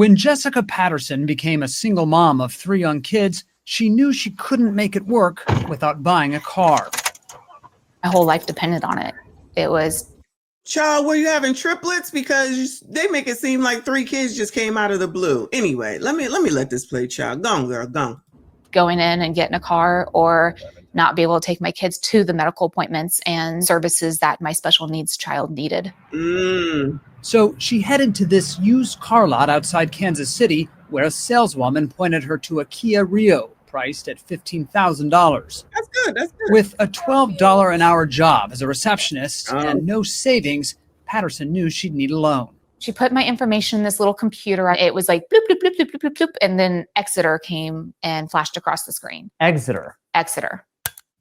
When Jessica Patterson became a single mom of 3 young kids, she knew she couldn't make it work without buying a car. My whole life depended on it. It was... Child, were you having triplets? Because they make it seem like 3 kids just came out of the blue. Anyway, let me let this play, child. Go on, girl, go on. Going in and getting a car, or not be able to take my kids to the medical appointments and services that my special needs child needed. So she headed to this used car lot outside Kansas City, where a saleswoman pointed her to a Kia Rio, priced at $15,000. That's good, that's good. With a $12 an hour job as a receptionist and no savings, Patterson knew she'd need a loan. She put my information in this little computer. It was like bloop, bloop, bloop, bloop, bloop, bloop, bloop. And then Exeter came and flashed across the screen. Exeter.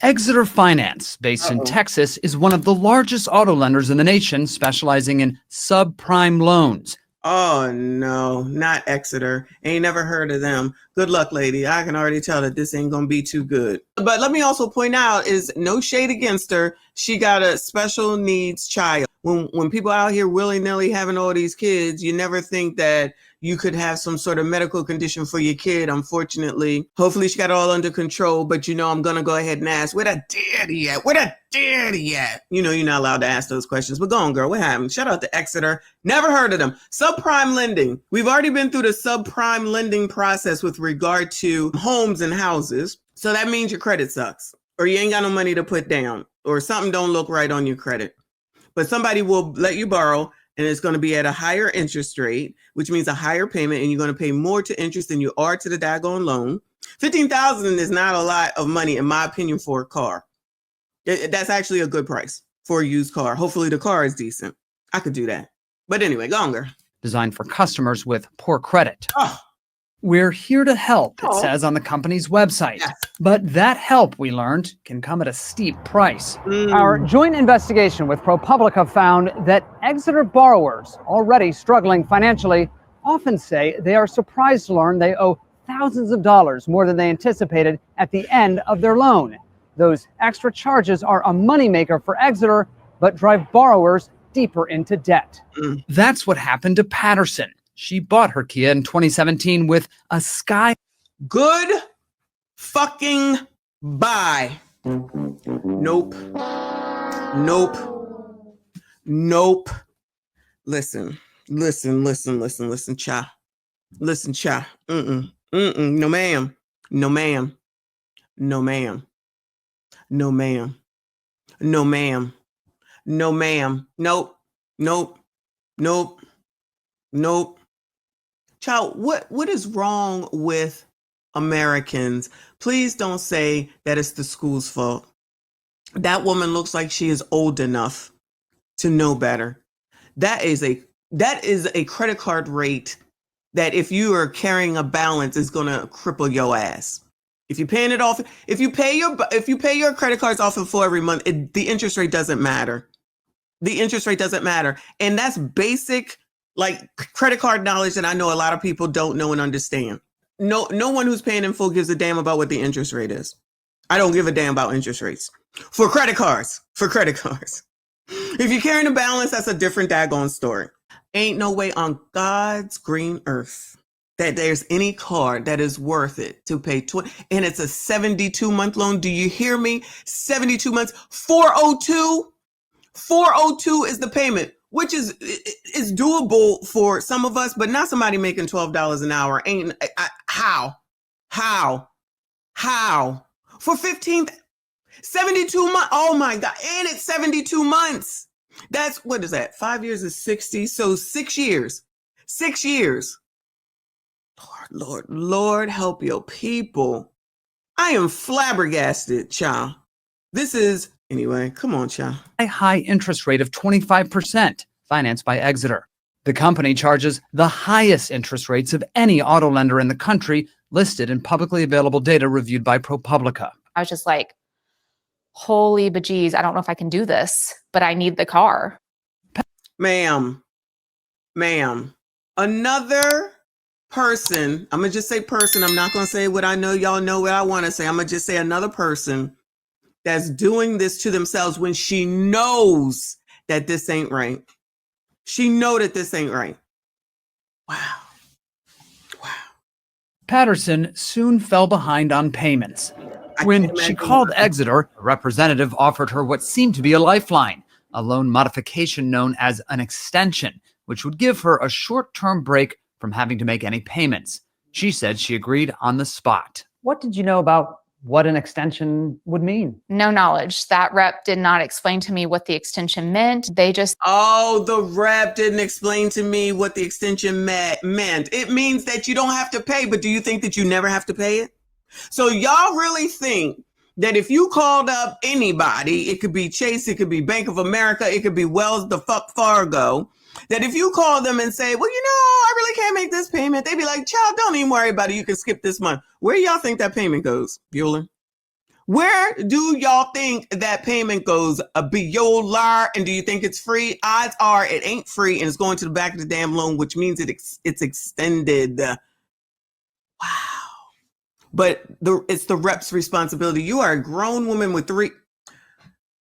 Exeter Finance, based in Texas, is one of the largest auto lenders in the nation, specializing in subprime loans. Oh, no, not Exeter. Ain't never heard of them. Good luck, lady. I can already tell that this ain't going to be too good. But let me also point out, is no shade against her. She got a special needs child. When people out here willy-nilly having all these kids, you never think that you could have some sort of medical condition for your kid, unfortunately. Hopefully she got it all under control, but I'm going to go ahead and ask, where that daddy at? Where that daddy at? You're not allowed to ask those questions, but go on, girl, what happened? Shout out to Exeter. Never heard of them. Subprime lending. We've already been through the subprime lending process with regard to homes and houses. So that means your credit sucks, or you ain't got no money to put down, or something don't look right on your credit. But somebody will let you borrow, and it's going to be at a higher interest rate, which means a higher payment, and you're going to pay more to interest than you are to the daggone loan. $15,000 is not a lot of money, in my opinion, for a car. That's actually a good price for a used car. Hopefully the car is decent. I could do that. But anyway, go on, girl. Designed for customers with poor credit. We're here to help, it says on the company's website. Yes. But that help, we learned, can come at a steep price. Our joint investigation with ProPublica found that Exeter borrowers, already struggling financially, often say they are surprised to learn they owe thousands of dollars more than they anticipated at the end of their loan. Those extra charges are a moneymaker for Exeter, but drive borrowers deeper into debt. That's what happened to Patterson. She bought her Kia in 2017 with a sky. Good fucking buy. Nope. Listen, cha. Listen, cha. No, ma'am. No, ma'am. No, ma'am. No, ma'am. No, ma'am. No, ma'am. Nope. Child, what is wrong with Americans? Please don't say that it's the school's fault. That woman looks like she is old enough to know better. That is a credit card rate that, if you are carrying a balance, is going to cripple your ass. If you're paying it off, if you pay your credit cards off in full every month, the interest rate doesn't matter. The interest rate doesn't matter. And that's basic, like, credit card knowledge that I know a lot of people don't know and understand. No one who's paying in full gives a damn about what the interest rate is. I don't give a damn about interest rates for credit cards. If you're carrying a balance, that's a different daggone story. Ain't no way on God's green earth that there's any card that is worth it to pay and it's a 72-month loan. Do you hear me? 72 months, 402. 402 is the payment, which is doable for some of us, but not somebody making $12 an hour. How for 72 months? Oh my God. And it's 72 months. That's, what is that? 5 years is 60. So 6 years, 6 years. Lord, help your people. I am flabbergasted, child. Anyway, come on, child. A high interest rate of 25%, financed by Exeter. The company charges the highest interest rates of any auto lender in the country, listed in publicly available data reviewed by ProPublica. I was just like, holy bejeez, I don't know if I can do this, but I need the car. Ma'am, another person, I'm going to just say person, I'm not going to say what I know y'all know what I want to say. I'm going to just say another person that's doing this to themselves when she knows that this ain't right. She know that this ain't right. Wow. Patterson soon fell behind on payments. When she called Exeter, a representative offered her what seemed to be a lifeline, a loan modification known as an extension, which would give her a short-term break from having to make any payments. She said she agreed on the spot. What did you know about what an extension would mean? No knowledge. That rep did not explain to me what the extension meant. They just... Oh, the rep didn't explain to me what the extension meant. It means that you don't have to pay, but do you think that you never have to pay it? So y'all really think that if you called up anybody, it could be Chase, it could be Bank of America, it could be Wells the fuck Fargo, that if you call them and say, well, I really can't make this payment, they'd be like, child, don't even worry about it. You can skip this month. Where y'all think that payment goes, Bueller? Where do y'all think that payment goes, Bueller? And do you think it's free? Odds are it ain't free, and it's going to the back of the damn loan, which means it's extended. Wow. But it's the rep's responsibility. You are a grown woman with 3.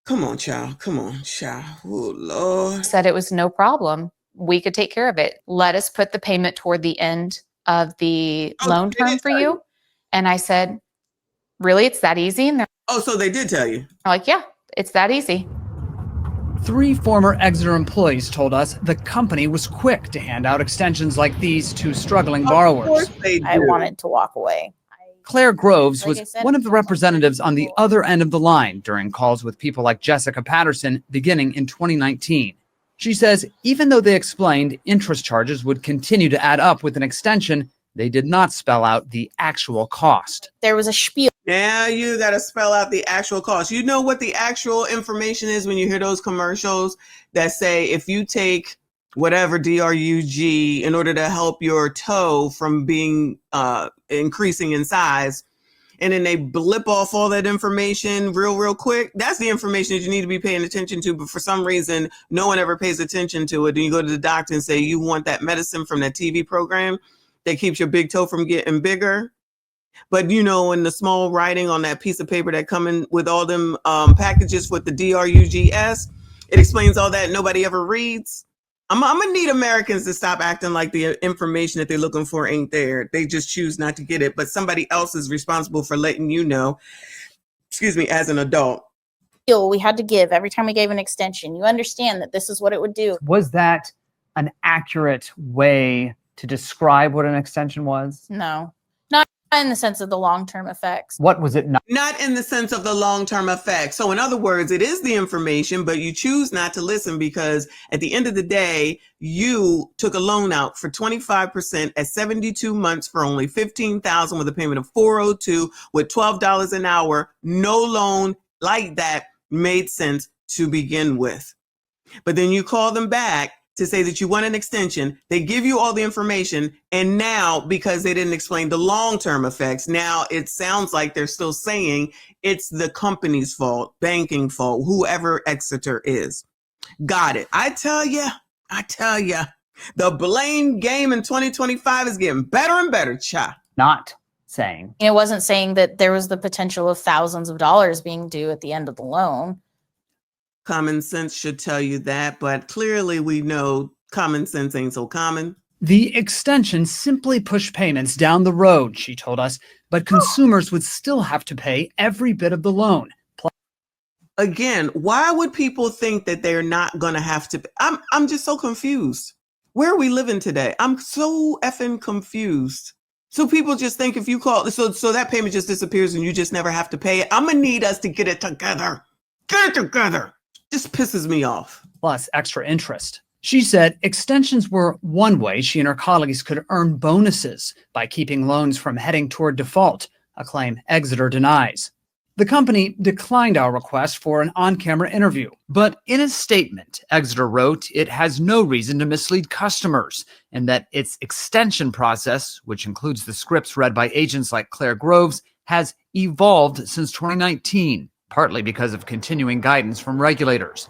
Come on, child. Come on, child. Oh, Lord. Said it was no problem. We could take care of it. Let us put the payment toward the end of the loan term for you. And I said, really? It's that easy? And they're so they did tell you? like, yeah, it's that easy. 3 former Exeter employees told us the company was quick to hand out extensions like these to struggling borrowers. Of course they do. I wanted to walk away. Claire Groves Like I was said, one of the representatives on the other end of the line during calls with people like Jessica Patterson beginning in 2019. She says even though they explained interest charges would continue to add up with an extension, they did not spell out the actual cost. There was a spiel. Now you got to spell out the actual cost. You know what the actual information is when you hear those commercials that say if you take whatever DRUG in order to help your toe from being increasing in size, and then they blip off all that information real quick. That's the information that you need to be paying attention to. But for some reason, no one ever pays attention to it. And you go to the doctor and say, you want that medicine from that TV program that keeps your big toe from getting bigger. But, in the small writing on that piece of paper that come in with all them packages with the DRUGS, it explains all that nobody ever reads. I'm going to need Americans to stop acting like the information that they're looking for ain't there. They just choose not to get it. But somebody else is responsible for letting you know, as an adult. We had to give every time we gave an extension. You understand that this is what it would do. Was that an accurate way to describe what an extension was? No, not in the sense of the long-term effects. What was it not? Not in the sense of the long-term effects. So in other words, it is the information, but you choose not to listen because at the end of the day, you took a loan out for 25% at 72 months for only $15,000 with a payment of $402 with $12 an hour. No loan like that made sense to begin with. But then you call them back to say that you want an extension. They give you all the information. And now, because they didn't explain the long-term effects, now it sounds like they're still saying it's the company's fault, banking fault, whoever Exeter is. Got it. I tell you, the blame game in 2025 is getting better and better, cha. Not saying. It wasn't saying that there was the potential of thousands of dollars being due at the end of the loan. Common sense should tell you that, but clearly we know common sense ain't so common. The extension simply pushed payments down the road, she told us, but consumers would still have to pay every bit of the loan. Again, why would people think that they're not going to have to? I'm just so confused. Where are we living today? I'm so effing confused. So people just think if you call, so that payment just disappears and you just never have to pay it. I'm going to need us to get it together. Get it together. Just pisses me off. Plus extra interest. She said extensions were one way she and her colleagues could earn bonuses by keeping loans from heading toward default, a claim Exeter denies. The company declined our request for an on-camera interview, but in a statement, Exeter wrote it has no reason to mislead customers and that its extension process, which includes the scripts read by agents like Claire Groves, has evolved since 2019. Partly because of continuing guidance from regulators.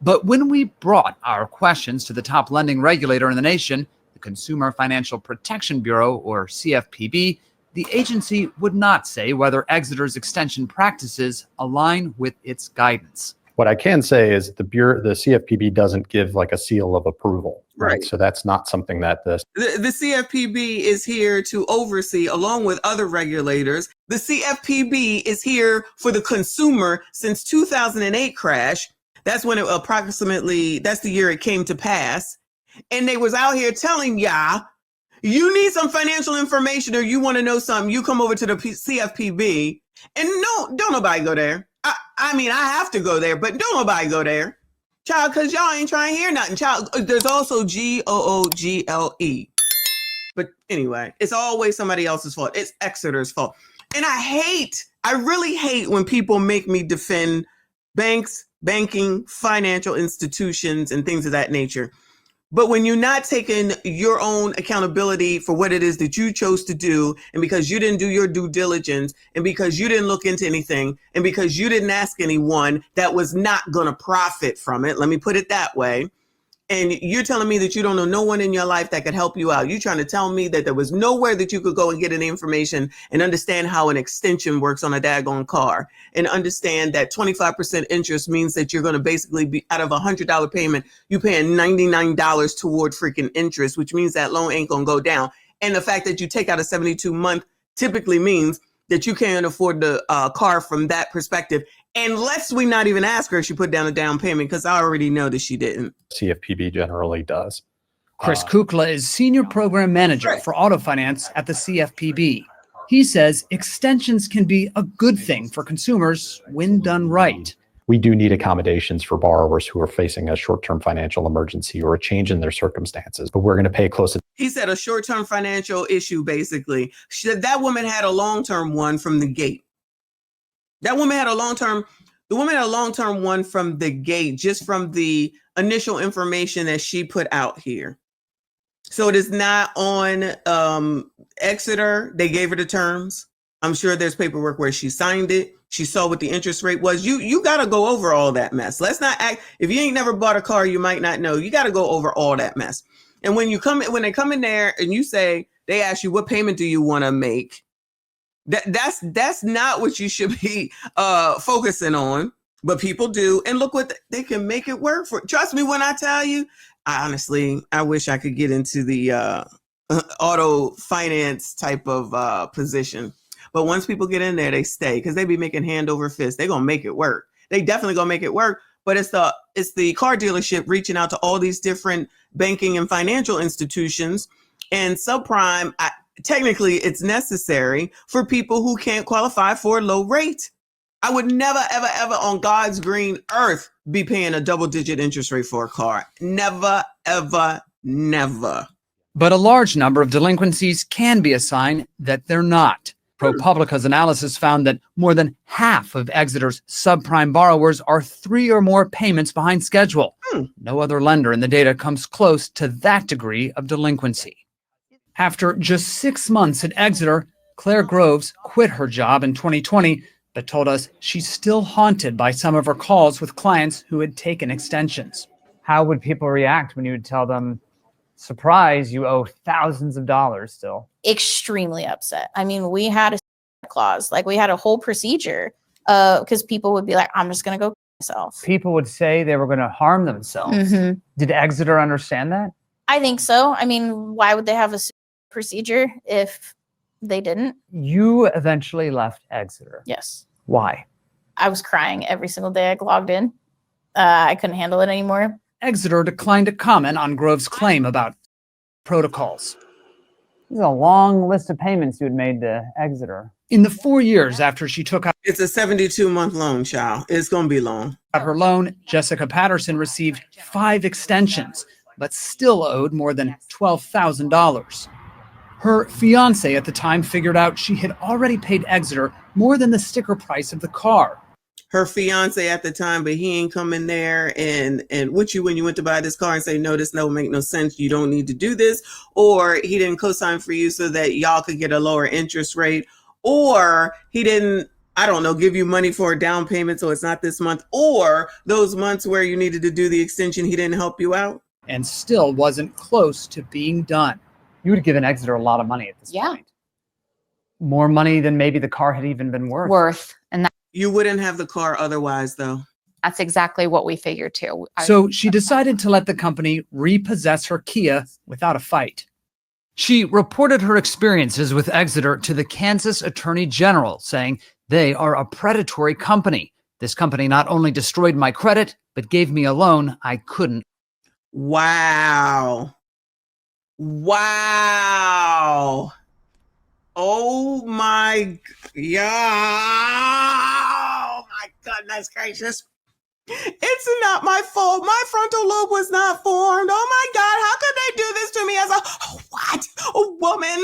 But when we brought our questions to the top lending regulator in the nation, the Consumer Financial Protection Bureau, or CFPB, the agency would not say whether Exeter's extension practices align with its guidance. What I can say is the CFPB doesn't give like a seal of approval, right? So that's not something that the CFPB is here to oversee, along with other regulators. The CFPB is here for the consumer since 2008 crash. That's when that's the year it came to pass. And they was out here telling y'all, you need some financial information or you want to know something, you come over to the CFPB. And no, don't nobody go there. I mean, I have to go there, but don't nobody go there. Child, because y'all ain't trying to hear nothing. Child, there's also GOOGLE. But anyway, it's always somebody else's fault. It's Exeter's fault. And I really hate when people make me defend banks, banking, financial institutions, and things of that nature. But when you're not taking your own accountability for what it is that you chose to do, and because you didn't do your due diligence, and because you didn't look into anything, and because you didn't ask anyone that was not going to profit from it, let me put it that way, and you're telling me that you don't know no one in your life that could help you out. You're trying to tell me that there was nowhere that you could go and get any information and understand how an extension works on a daggone car, and understand that 25% interest means that you're going to basically be out of $100 payment, you paying $99 toward freaking interest, which means that loan ain't going to go down. And the fact that you take out a 72-month typically means that you can't afford the car from that perspective. Unless we not even ask her if she put down a down payment, because I already know that she didn't. CFPB generally does. Chris Kukla is Senior Program Manager for Auto Finance at the CFPB. He says extensions can be a good thing for consumers when done right. We do need accommodations for borrowers who are facing a short-term financial emergency or a change in their circumstances, but we're going to pay close attention. He said a short-term financial issue, basically. That woman had a long-term one from the gate. The woman had a long-term one from the gate, just from the initial information that she put out here. So it is not on Exeter. They gave her the terms. I'm sure there's paperwork where she signed it. She saw what the interest rate was. You got to go over all that mess. Let's not act. If you ain't never bought a car, you might not know. You got to go over all that mess. And when they come in there and you say, they ask you, what payment do you want to make? That's not what you should be focusing on, but people do. And look what they can make it work for. Trust me when I tell you, I wish I could get into the auto finance type of position. But once people get in there, they stay because they be making hand over fist. They're going to make it work. They definitely going to make it work. But it's the car dealership reaching out to all these different banking and financial institutions, and subprime. Technically, it's necessary for people who can't qualify for a low rate. I would never, ever, ever on God's green earth be paying a double-digit interest rate for a car. Never, ever, never. But a large number of delinquencies can be a sign that they're not. ProPublica's analysis found that more than half of Exeter's subprime borrowers are 3 or more payments behind schedule. No other lender in the data comes close to that degree of delinquency. After just 6 months at Exeter, Claire Groves quit her job in 2020, but told us she's still haunted by some of her calls with clients who had taken extensions. How would people react when you would tell them, surprise, you owe thousands of dollars still? Extremely upset. I mean, we had a clause, like we had a whole procedure because people would be like, I'm just going to go myself. People would say they were going to harm themselves. Mm-hmm. Did Exeter understand that? I think so. I mean, why would they have a procedure if they didn't? You eventually left Exeter. Yes. Why? I was crying every single day I logged in. I couldn't handle it anymore. Exeter declined to comment on Grove's claim about protocols. This is a long list of payments you had made to Exeter. In the 4 years after she took out... It's a 72-month loan, child. It's going to be long. Her loan, Jessica Patterson received 5 extensions, but still owed more than $12,000. Her fiance at the time figured out she had already paid Exeter more than the sticker price of the car. Her fiance at the time, but he ain't come in there and with you when you went to buy this car and say, no, this don't make no sense. You don't need to do this. Or he didn't co-sign for you so that y'all could get a lower interest rate. Or he didn't, I don't know, give you money for a down payment so it's not this month. Or those months where you needed to do the extension, he didn't help you out. And still wasn't close to being done. You would have given Exeter a lot of money at this point. More money than maybe the car had even been worth. And that you wouldn't have the car otherwise, though. That's exactly what we figured too. So she decided to let the company repossess her Kia without a fight. She reported her experiences with Exeter to the Kansas Attorney General, saying they are a predatory company. This company not only destroyed my credit, but gave me a loan I couldn't. Wow. Wow. Oh my, yeah. Oh my goodness gracious. It's not my fault. My frontal lobe was not formed. Oh my God, how could they do this to me as a woman?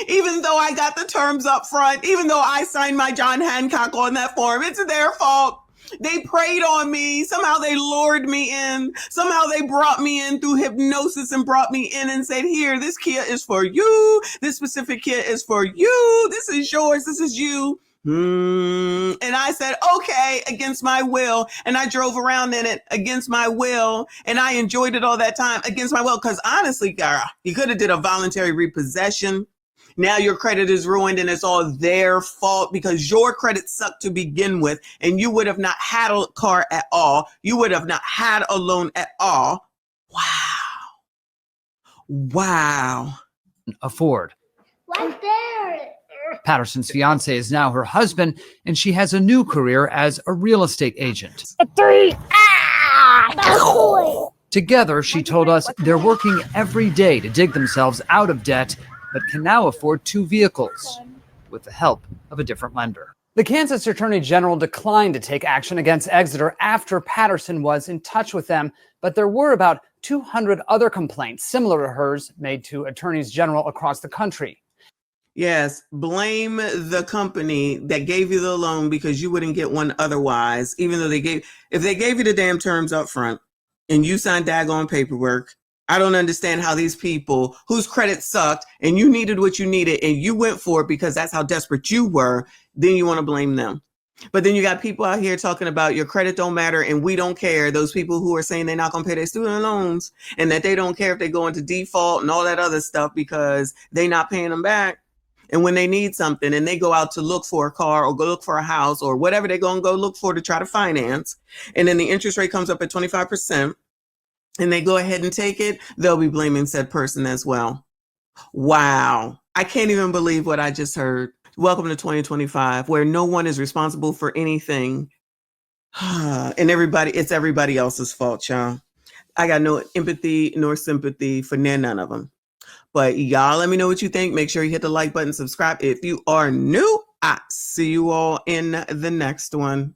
Even though I got the terms up front, even though I signed my John Hancock on that form, it's their fault. They preyed on me. Somehow they lured me in. Somehow they brought me in through hypnosis and brought me in and said, here, this Kia is for you. This specific Kia is for you. This is yours. This is you. And I said, okay, against my will. And I drove around in it against my will. And I enjoyed it all that time against my will. Because honestly, girl, you could have did a voluntary repossession. Now your credit is ruined and it's all their fault because your credit sucked to begin with. And you would have not had a car at all. You would have not had a loan at all. Wow. Wow. Afford. What's there? Patterson's fiance is now her husband, and she has a new career as a real estate agent. Together, she told us they're working every day to dig themselves out of debt, but can now afford 2 vehicles with the help of a different lender. The Kansas Attorney General declined to take action against Exeter after Patterson was in touch with them, but there were about 200 other complaints similar to hers made to attorneys general across the country. Yes, blame the company that gave you the loan because you wouldn't get one otherwise, even though if they gave you the damn terms up front and you signed daggone paperwork. I don't understand how these people whose credit sucked and you needed what you needed and you went for it because that's how desperate you were, then you want to blame them. But then you got people out here talking about your credit don't matter and we don't care. Those people who are saying they're not going to pay their student loans and that they don't care if they go into default and all that other stuff because they're not paying them back. And when they need something and they go out to look for a car or go look for a house or whatever they're going to go look for to try to finance, and then the interest rate comes up at 25% and they go ahead and take it, they'll be blaming said person as well. Wow. I can't even believe what I just heard. Welcome to 2025, where no one is responsible for anything. And it's everybody else's fault, y'all. I got no empathy nor sympathy for none of them. But y'all, let me know what you think. Make sure you hit the like button, subscribe if you are new. I see you all in the next one.